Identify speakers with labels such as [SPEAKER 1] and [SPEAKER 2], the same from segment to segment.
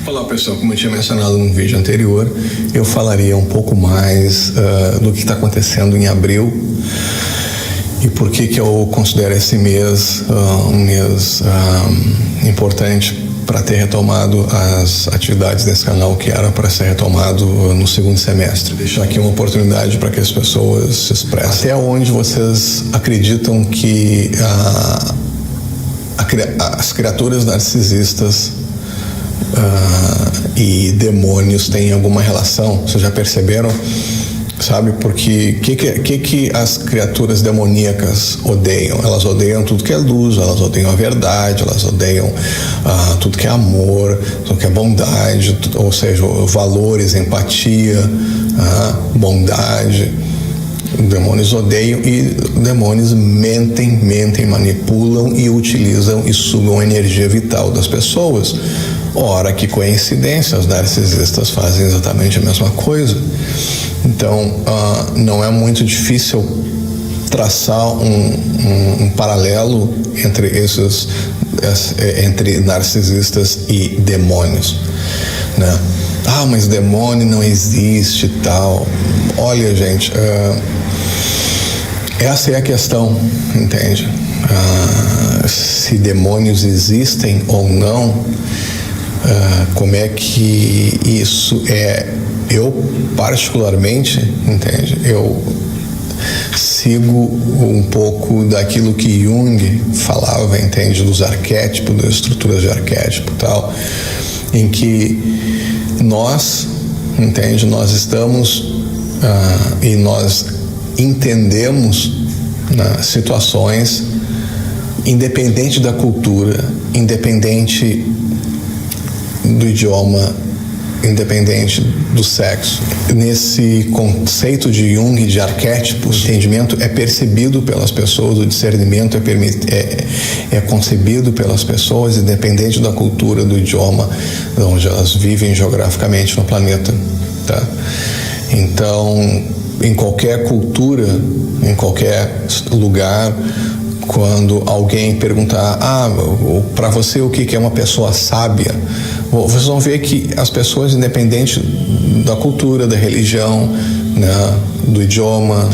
[SPEAKER 1] Olá pessoal, como eu tinha mencionado no vídeo anterior, eu falaria um pouco mais do que está acontecendo em abril e por que eu considero esse mês um mês importante para ter retomado as atividades desse canal que era para ser retomado no segundo semestre. Deixar aqui uma oportunidade para que as pessoas se expressem. Até onde vocês acreditam que as criaturas narcisistas e demônios têm alguma relação? Vocês já perceberam? Sabe? Porque que as criaturas demoníacas odeiam? Elas odeiam tudo que é luz, elas odeiam a verdade, elas odeiam tudo que é amor, tudo que é bondade, ou seja, valores, empatia, bondade. Demônios odeiam e demônios mentem, manipulam e utilizam e sugam a energia vital das pessoas. Ora, que coincidência, os narcisistas fazem exatamente a mesma coisa. Então, não é muito difícil traçar um paralelo entre narcisistas e demônios, né? Mas demônio não existe e tal. Olha, gente, essa é a questão, entende? Se demônios existem ou não, como é que isso é? Eu, particularmente, entende? Eu sigo um pouco daquilo que Jung falava, entende? Dos arquétipos, das estruturas de arquétipo e tal, em que nós, entende? Nós estamos e nós entendemos situações independente da cultura, independente do idioma, independente do sexo. Nesse conceito de Jung de arquétipos, o entendimento é percebido pelas pessoas, o discernimento é concebido pelas pessoas, independente da cultura, do idioma, onde elas vivem geograficamente no planeta, tá? Então, em qualquer cultura, em qualquer lugar, quando alguém perguntar, para você o que é uma pessoa sábia, vocês vão ver que as pessoas, independente da cultura, da religião, né, do idioma,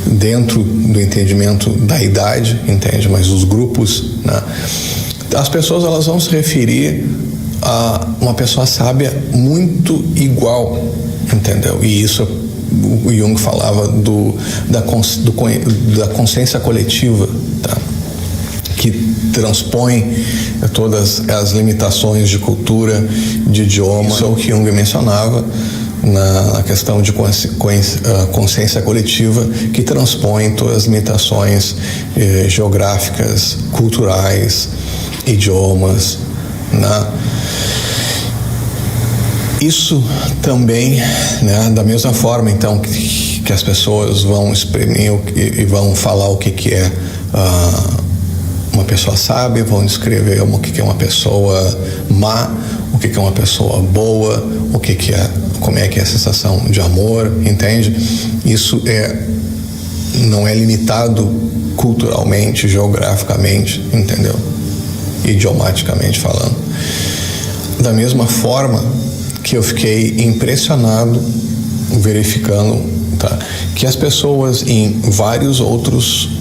[SPEAKER 1] dentro do entendimento da idade, entende? Mas os grupos, né, as pessoas elas vão se referir a uma pessoa sábia muito igual, entendeu? E isso o Jung falava da consciência coletiva, tá? Que transpõe todas as limitações de cultura, de idioma. Isso é o que Jung mencionava na questão de consciência coletiva, que transpõe todas as limitações geográficas, culturais, idiomas, né? Isso também, né, da mesma forma, então, que as pessoas vão exprimir e vão falar o que é uma pessoa sábia, vão descrever o que é uma pessoa má, o que é uma pessoa boa, como é que é a sensação de amor, entende? Isso não é limitado culturalmente, geograficamente, entendeu? Idiomaticamente falando. Da mesma forma que eu fiquei impressionado verificando, tá, que as pessoas em vários outros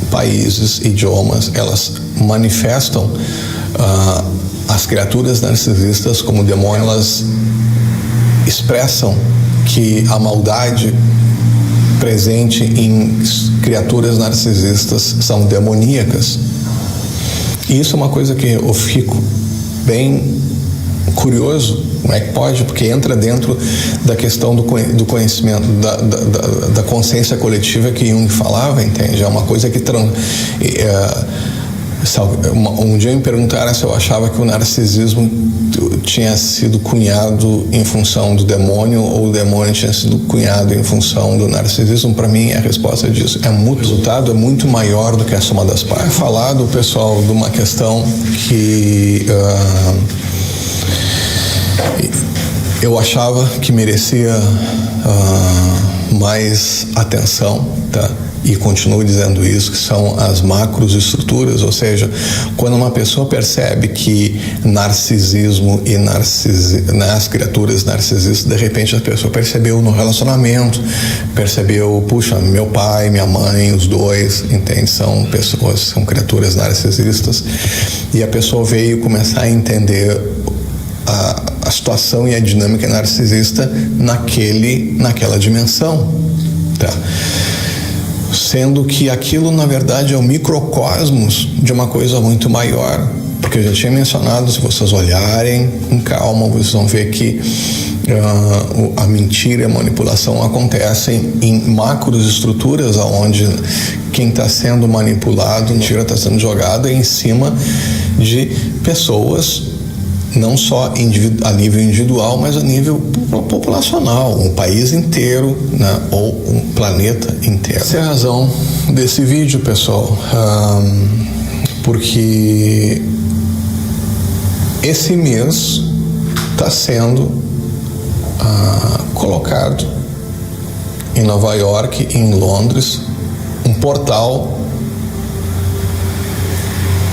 [SPEAKER 1] países, idiomas, elas manifestam as criaturas narcisistas como demônio. Elas expressam que a maldade presente em criaturas narcisistas são demoníacas. E isso é uma coisa que eu fico bem curioso. Como é que pode? Porque entra dentro da questão do conhecimento, da consciência coletiva que Jung falava, entende? É uma coisa que... Um dia me perguntaram se eu achava que o narcisismo tinha sido cunhado em função do demônio ou o demônio tinha sido cunhado em função do narcisismo. Para mim, a resposta disso o resultado é muito maior do que a soma das partes. Eu falado, pessoal, de uma questão que eu achava que merecia mais atenção, tá? e continuo dizendo isso, que são as macroestruturas, ou seja, quando uma pessoa percebe que narcisismo e nas criaturas narcisistas, de repente a pessoa percebeu no relacionamento, percebeu, puxa, meu pai, minha mãe, os dois, entende? São pessoas, são criaturas narcisistas, e a pessoa veio começar a entender a situação e a dinâmica narcisista naquela dimensão, tá? Sendo que aquilo, na verdade, é o microcosmos de uma coisa muito maior. Porque eu já tinha mencionado, se vocês olharem com calma, vocês vão ver que a mentira e a manipulação acontecem em macroestruturas, onde quem está sendo manipulado, a mentira está sendo jogada em cima de pessoas, não só a nível individual, mas a nível populacional, um país inteiro, né, ou um planeta inteiro. Essa é a razão desse vídeo, pessoal, porque esse mês está sendo colocado em Nova York e em Londres um portal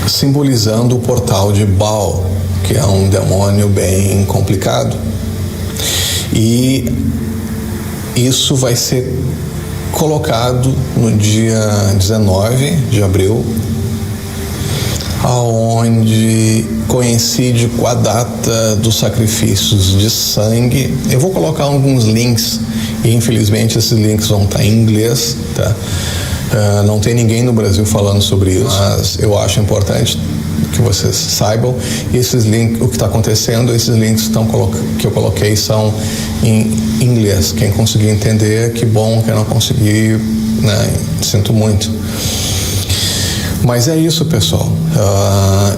[SPEAKER 1] simbolizando o portal de Baal, que é um demônio bem complicado. E isso vai ser colocado no dia 19 de abril, aonde coincide com a data dos sacrifícios de sangue. Eu vou colocar alguns links, e infelizmente esses links vão estar em inglês, tá? Não tem ninguém no Brasil falando sobre isso, mas eu acho importante que vocês saibam. Esses links, o que está acontecendo, esses links que eu coloquei são em inglês. Quem conseguir entender, que bom. Quem não conseguir, né, sinto muito. Mas é isso, pessoal.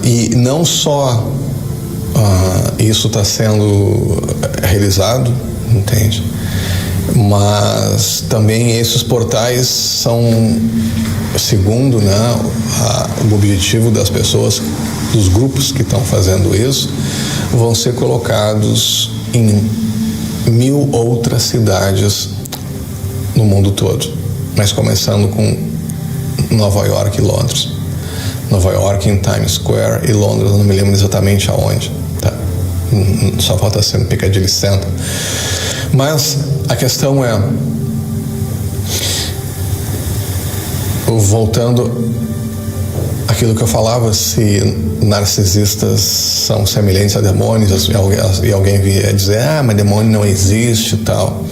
[SPEAKER 1] E não só isso está sendo realizado, entende? Mas também esses portais são, segundo, né, o objetivo das pessoas, dos grupos que estão fazendo isso, vão ser colocados em 1000 outras cidades no mundo todo, mas começando com Nova York e Londres. Nova York em Times Square e Londres, eu não me lembro exatamente aonde, tá? Só falta ser no Piccadilly Center. Mas a questão é, voltando àquilo que eu falava, se narcisistas são semelhantes a demônios, e alguém vier dizer, mas demônio não existe e tal.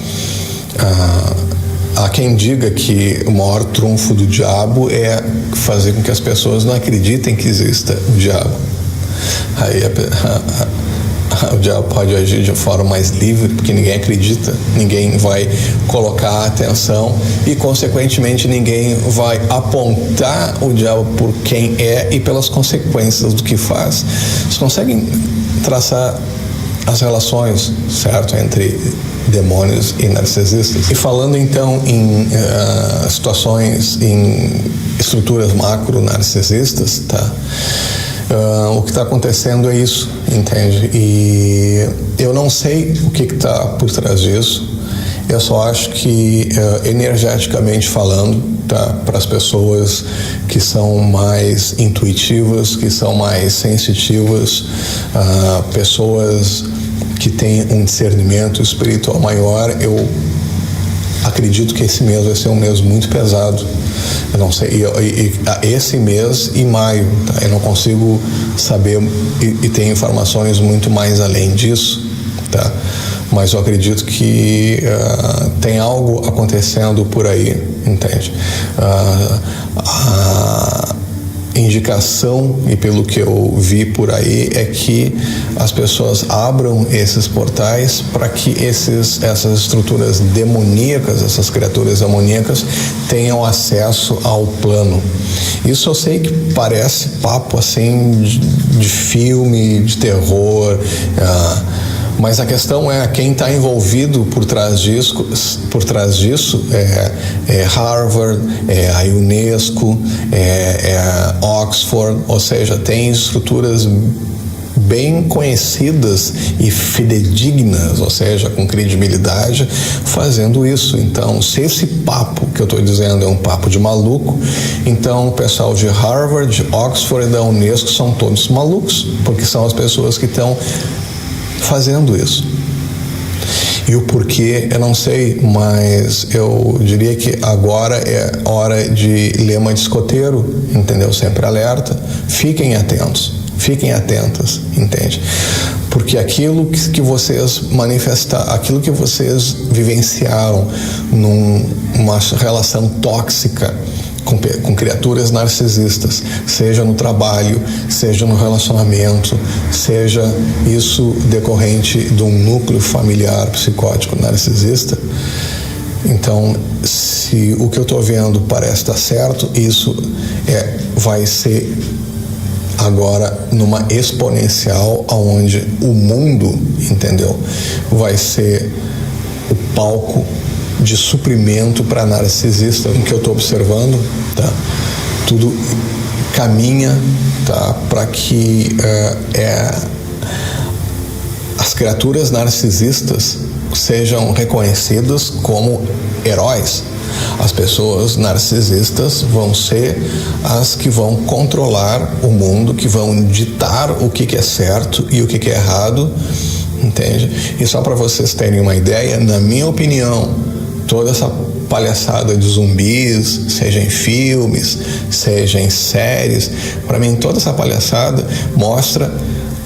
[SPEAKER 1] Há quem diga que o maior trunfo do diabo é fazer com que as pessoas não acreditem que exista o diabo. Aí o diabo pode agir de forma mais livre, porque ninguém acredita, ninguém vai colocar atenção e, consequentemente, ninguém vai apontar o diabo por quem é e pelas consequências do que faz. Vocês conseguem traçar as relações, certo, entre demônios e narcisistas? E falando então em situações, em estruturas macro-narcisistas, tá? O que está acontecendo é isso, entende? E eu não sei o que está por trás disso. Eu só acho que, energeticamente falando, tá, para as pessoas que são mais intuitivas, que são mais sensitivas, pessoas que têm um discernimento espiritual maior, eu acredito que esse mês vai ser um mês muito pesado. Eu não sei, esse mês e maio, tá? Eu não consigo saber e tem informações muito mais além disso, tá? Mas eu acredito que tem algo acontecendo por aí, entende? A indicação, e pelo que eu vi por aí, é que as pessoas abram esses portais para que essas estruturas demoníacas, essas criaturas demoníacas, tenham acesso ao plano. Isso eu sei que parece papo assim de filme, de terror, mas a questão é quem está envolvido por trás disso é Harvard, é a Unesco, é Oxford, ou seja, tem estruturas bem conhecidas e fidedignas, ou seja, com credibilidade, fazendo isso. Então, se esse papo que eu estou dizendo é um papo de maluco, então o pessoal de Harvard, de Oxford e da Unesco são todos malucos, porque são as pessoas que estão fazendo isso. E o porquê eu não sei, mas eu diria que agora é hora de lema de escoteiro, entendeu? Sempre alerta. Fiquem atentos, fiquem atentas, entende? Porque aquilo que vocês manifestaram, aquilo que vocês vivenciaram numa relação tóxica com criaturas narcisistas, seja no trabalho, seja no relacionamento, seja isso decorrente de um núcleo familiar psicótico narcisista. Então, se o que eu estou vendo parece estar certo, isso vai ser agora numa exponencial, aonde o mundo, entendeu, vai ser o palco de suprimento para narcisista. O que eu estou observando, tá? Tudo caminha, tá? Para que as criaturas narcisistas sejam reconhecidas como heróis. As pessoas narcisistas vão ser as que vão controlar o mundo, que vão ditar o que é certo e o que é errado, entende? E só para vocês terem uma ideia, na minha opinião, toda essa palhaçada de zumbis, seja em filmes, seja em séries, para mim toda essa palhaçada mostra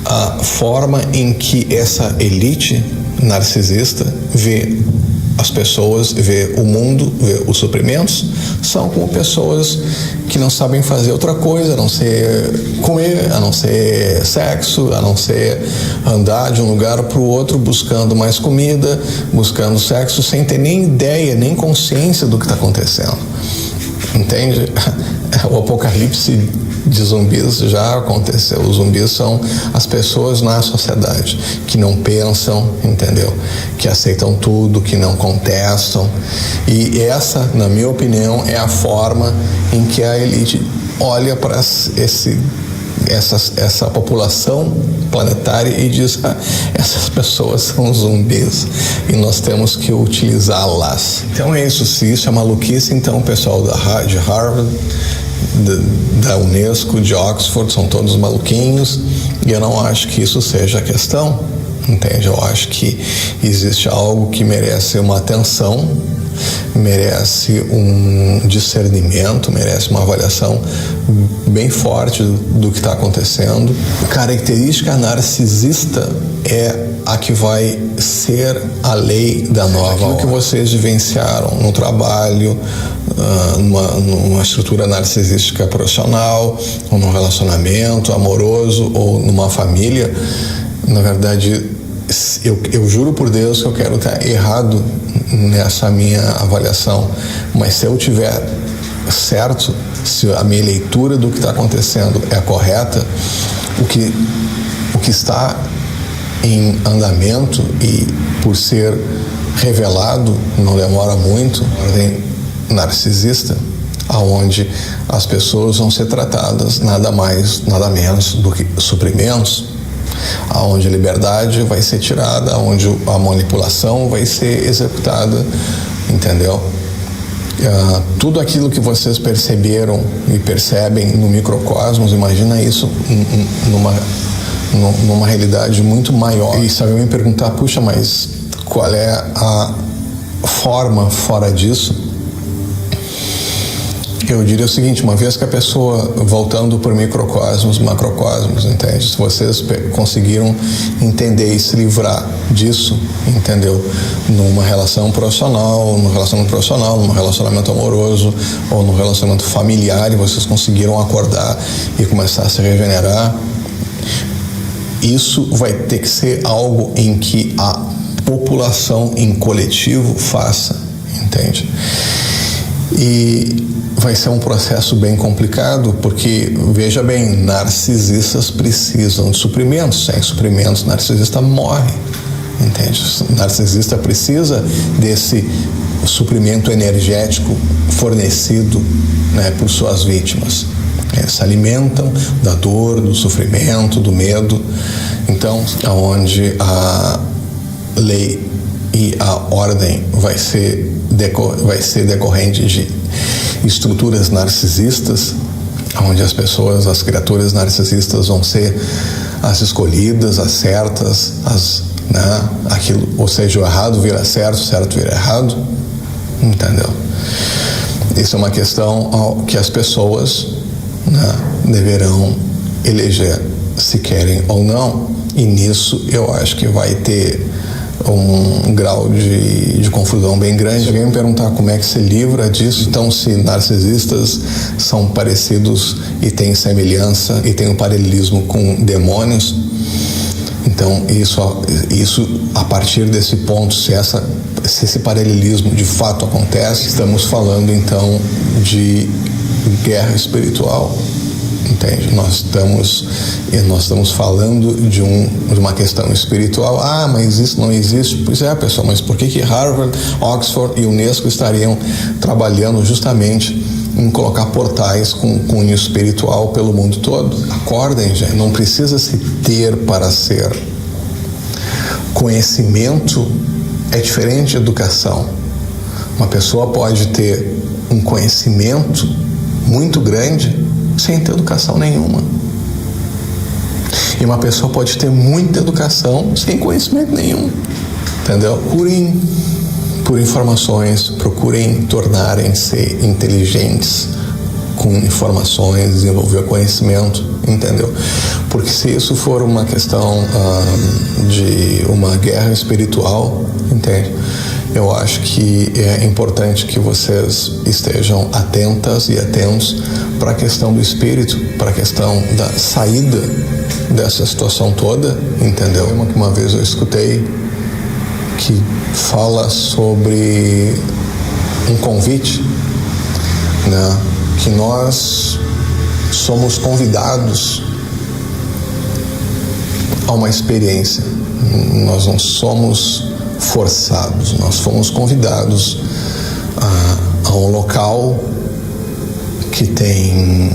[SPEAKER 1] a forma em que essa elite narcisista vê as pessoas, vê o mundo, vê os suprimentos, são como pessoas que não sabem fazer outra coisa a não ser comer, a não ser sexo, a não ser andar de um lugar para o outro buscando mais comida, buscando sexo, sem ter nem ideia, nem consciência do que está acontecendo. Entende? O apocalipse de zumbis já aconteceu. Os zumbis são as pessoas na sociedade que não pensam, entendeu? Que aceitam tudo, que não contestam. E essa, na minha opinião, é a forma em que a elite olha para essa população planetária e diz: essas pessoas são zumbis e nós temos que utilizá-las. Então é isso. Se isso é maluquice, então o pessoal de Harvard, da Unesco, de Oxford, são todos maluquinhos, e eu não acho que isso seja a questão, entende? Eu acho que existe algo que merece uma atenção, merece um discernimento, merece uma avaliação bem forte do que está acontecendo. Característica narcisista é a que vai ser a lei da nova. Aquilo que vocês vivenciaram no trabalho, numa estrutura narcisística profissional, ou num relacionamento amoroso, ou numa família, na verdade, eu juro por Deus que eu quero estar errado nessa minha avaliação, mas se eu tiver certo, se a minha leitura do que está acontecendo é correta, o que está em andamento e por ser revelado, não demora muito, ordem narcisista, aonde as pessoas vão ser tratadas nada mais, nada menos do que suprimentos, aonde a liberdade vai ser tirada, aonde a manipulação vai ser executada, entendeu? Tudo aquilo que vocês perceberam e percebem no microcosmos, imagina isso numa realidade muito maior. E sabe me perguntar, puxa, mas qual é a forma fora disso? Eu diria o seguinte: uma vez que a pessoa, voltando por microcosmos, macrocosmos, entende? Se vocês conseguiram entender e se livrar disso, entendeu? Numa relação profissional, num relacionamento amoroso ou num relacionamento familiar, e vocês conseguiram acordar e começar a se regenerar, isso vai ter que ser algo em que a população em coletivo faça, entende? E vai ser um processo bem complicado, porque, veja bem, narcisistas precisam de suprimentos. Sem suprimentos, narcisista morre, entende? O narcisista precisa desse suprimento energético fornecido, né, por suas vítimas. Eles se alimentam da dor, do sofrimento, do medo. Então, onde a lei e a ordem vai ser decorrente de estruturas narcisistas, onde as pessoas, as criaturas narcisistas vão ser as escolhidas, as certas, aquilo, ou seja, o errado vira certo, o certo vira errado, entendeu? Isso é uma questão que as pessoas deverão eleger se querem ou não, e nisso eu acho que vai ter um grau de confusão bem grande. Alguém me perguntar como é que se livra disso, então se narcisistas são parecidos e têm semelhança e têm um paralelismo com demônios, então isso a partir desse ponto, se esse paralelismo de fato acontece, estamos falando então de guerra espiritual, entende? Nós estamos falando de uma questão espiritual. Mas isso não existe. Pois é, pessoal, mas por que Harvard, Oxford e Unesco estariam trabalhando justamente em colocar portais com cunho espiritual pelo mundo todo? Acordem, gente, não precisa se ter para ser. Conhecimento é diferente de educação. Uma pessoa pode ter um conhecimento muito grande sem ter educação nenhuma. E uma pessoa pode ter muita educação sem conhecimento nenhum. Entendeu? Procurem por informações, procurem tornarem-se inteligentes com informações, desenvolver conhecimento, entendeu? Porque se isso for uma questão de uma guerra espiritual, entende? Eu acho que é importante que vocês estejam atentas e atentos para a questão do espírito, para a questão da saída dessa situação toda, entendeu? Uma vez eu escutei que fala sobre um convite, que nós somos convidados a uma experiência. Nós não somos forçados, nós fomos convidados a um local que tem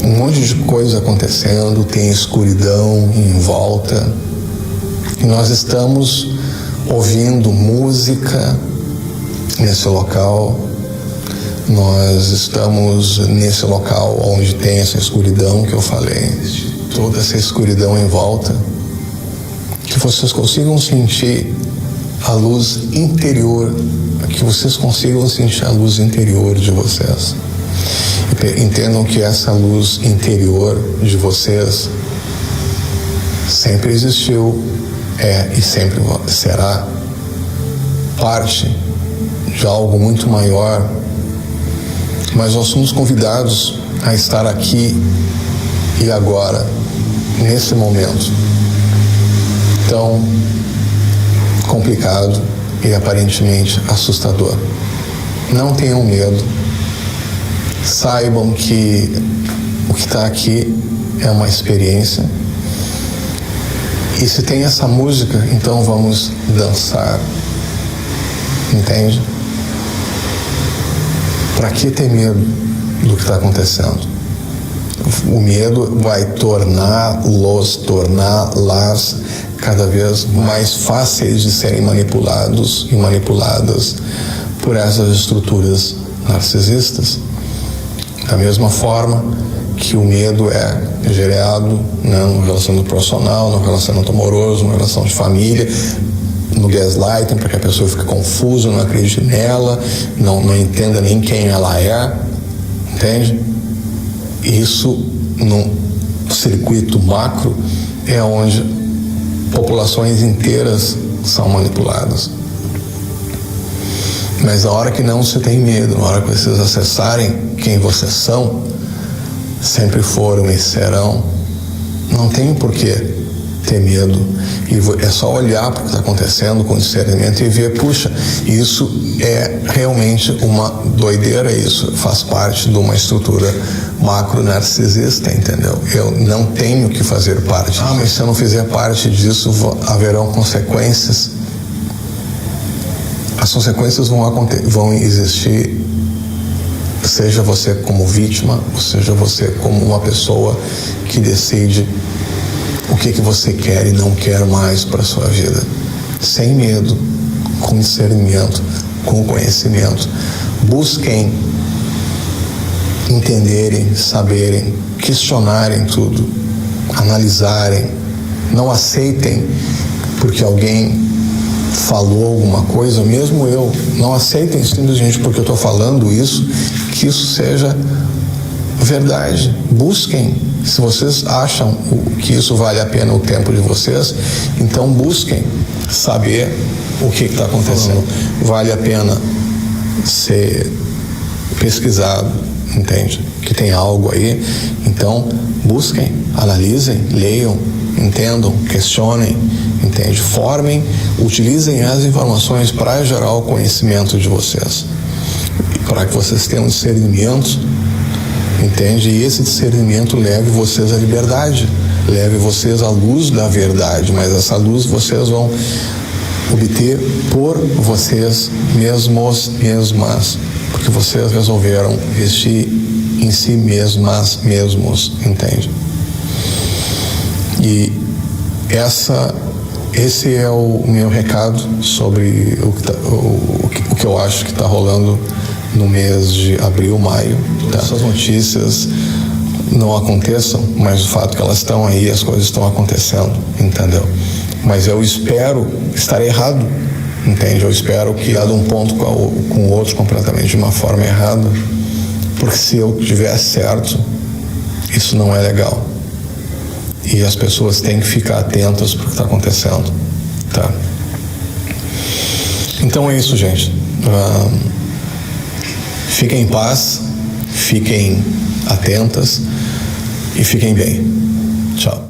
[SPEAKER 1] um monte de coisa acontecendo, tem escuridão em volta, e nós estamos ouvindo música nesse local, nós estamos nesse local onde tem essa escuridão que eu falei, toda essa escuridão em volta, que vocês consigam sentir a luz interior, que vocês consigam sentir a luz interior de vocês. Entendam que essa luz interior de vocês sempre existiu, e sempre será parte de algo muito maior, mas nós somos convidados a estar aqui e agora, nesse momento tão complicado e aparentemente assustador. Não tenham medo, saibam que o que está aqui é uma experiência, e se tem essa música, então vamos dançar, entende? Para que ter medo do que está acontecendo? O medo vai torná-las cada vez mais fáceis de serem manipulados e manipuladas por essas estruturas narcisistas. Da mesma forma que o medo é gerado no relacionamento profissional, no relacionamento amoroso, na relação de família, no gaslighting, para que a pessoa fique confusa, não acredite nela, não entenda nem quem ela é, entende? Isso, no circuito macro, é onde populações inteiras são manipuladas. Mas na hora que não se tem medo, na hora que vocês acessarem quem vocês são, sempre foram e serão, não tem por que ter medo. E é só olhar para o que está acontecendo com discernimento e ver, puxa, isso é realmente uma doideira, isso faz parte de uma estrutura macro-narcisista, entendeu? Eu não tenho que fazer parte. Mas se eu não fizer parte disso, haverão consequências. As consequências vão existir seja você como vítima, ou seja você como uma pessoa que decide o que você quer e não quer mais para a sua vida. Sem medo, com discernimento, com conhecimento. Busquem entenderem, saberem, questionarem tudo, analisarem. Não aceitem porque alguém falou alguma coisa, mesmo eu. Não aceitem simplesmente porque eu estou falando isso, que isso seja verdade. Busquem. Se vocês acham que isso vale a pena o tempo de vocês, então busquem saber o que está acontecendo. Vale a pena ser pesquisado, entende? Que tem algo aí. Então, busquem, analisem, leiam, entendam, questionem, entende? Formem, utilizem as informações para gerar o conhecimento de vocês. Para que vocês tenham discernimento, entende? E esse discernimento leve vocês à liberdade, leve vocês à luz da verdade, mas essa luz vocês vão obter por vocês mesmos, porque vocês resolveram investir em si mesmos, entende? E esse é o meu recado sobre o que eu acho que está rolando no mês de abril, maio. Tá? Essas notícias não aconteçam, mas o fato que elas estão aí, as coisas estão acontecendo, entendeu? Mas eu espero estar errado, entende? Eu espero que dado um ponto com o outro completamente de uma forma errada, porque se eu estiver certo, isso não é legal. E as pessoas têm que ficar atentas para o que está acontecendo, tá? Então é isso, gente. Fiquem em paz, fiquem atentas e fiquem bem. Tchau.